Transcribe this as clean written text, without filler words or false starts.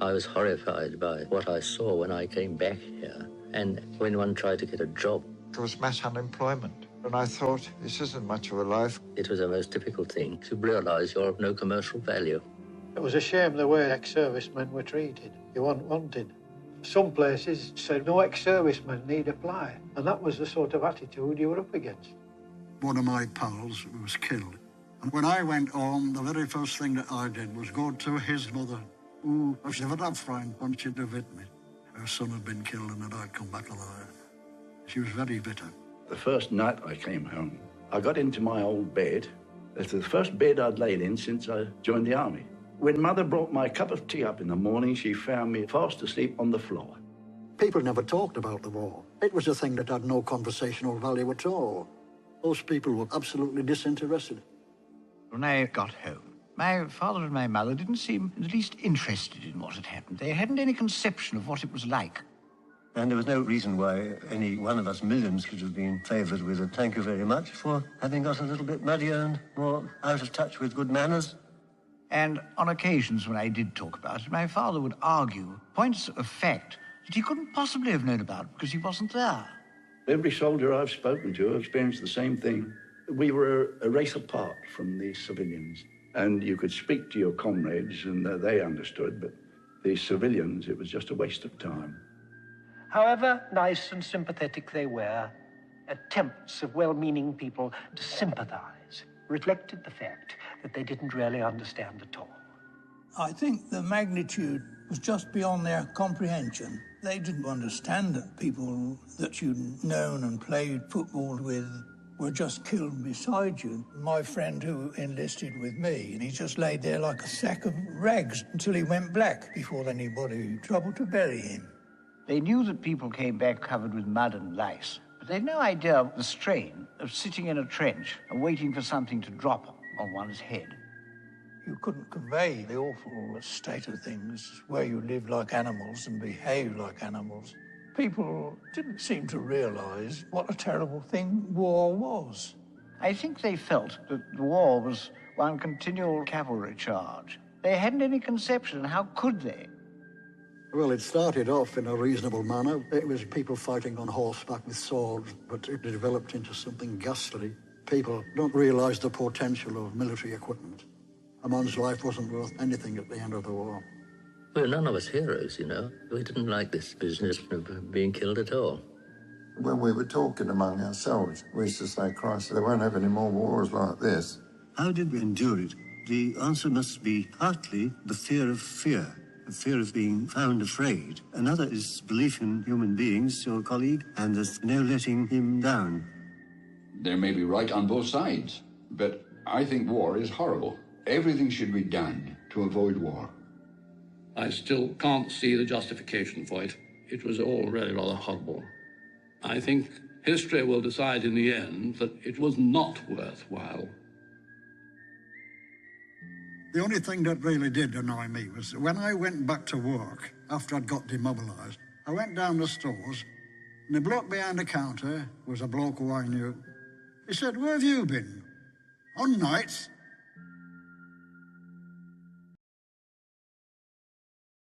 I was horrified by what I saw when I came back here, and when one tried to get a job. There was mass unemployment, and I thought, this isn't much of a life. It was the most difficult thing to realise you're of no commercial value. It was a shame the way ex-servicemen were treated. You weren't wanted. Some places said no ex-servicemen need apply, and that was the sort of attitude you were up against. One of my pals was killed, and when I went home, the very first thing that I did was go to his mother, who was never that friend when she'd have hit me. Her son had been killed and that I'd come back alive. She was very bitter. The first night I came home, I got into my old bed. It's the first bed I'd laid in since I joined the army. When Mother brought my cup of tea up in the morning, she found me fast asleep on the floor. People never talked about the war. It was a thing that had no conversational value at all. Most people were absolutely disinterested. When I got home, my father and my mother didn't seem in the least interested in what had happened. They hadn't any conception of what it was like. And there was no reason why any one of us millions could have been favoured with a thank you very much for having got a little bit muddier and more out of touch with good manners. And on occasions when I did talk about it, my father would argue points of fact that he couldn't possibly have known about because he wasn't there. Every soldier I've spoken to experienced the same thing. We were a race apart from the civilians, and you could speak to your comrades and they understood, but the civilians, it was just a waste of time. However nice and sympathetic they were, attempts of well-meaning people to sympathize reflected the fact that they didn't really understand at all. I think the magnitude was just beyond their comprehension. They didn't understand that people that you'd known and played football with were just killed beside you. My friend who enlisted with me, and he just laid there like a sack of rags until he went black before anybody troubled to bury him. They knew that people came back covered with mud and lice, but they had no idea of the strain of sitting in a trench and waiting for something to drop on one's head. You couldn't convey the awful state of things where you lived like animals and behaved like animals. People didn't seem to realise what a terrible thing war was. I think they felt that the war was one continual cavalry charge. They hadn't any conception, and how could they? Well, it started off in a reasonable manner. It was people fighting on horseback with swords, but it developed into something ghastly. People don't realise the potential of military equipment. A man's life wasn't worth anything at the end of the war. Well, none of us heroes, you know. We didn't like this business of being killed at all. When we were talking among ourselves, we used to say, Christ, they won't have any more wars like this. How did we endure it? The answer must be partly the fear of being found afraid. Another is belief in human beings, your colleague, and there's no letting him down. They may be right on both sides, but I think war is horrible. Everything should be done to avoid war. I still can't see the justification for it. It was all really rather horrible. I think history will decide in the end that it was not worthwhile. The only thing that really did annoy me was when I went back to work after I'd got demobilised, I went down the stores, and the bloke behind the counter was a bloke who I knew. He said, "Where have you been?" "On nights."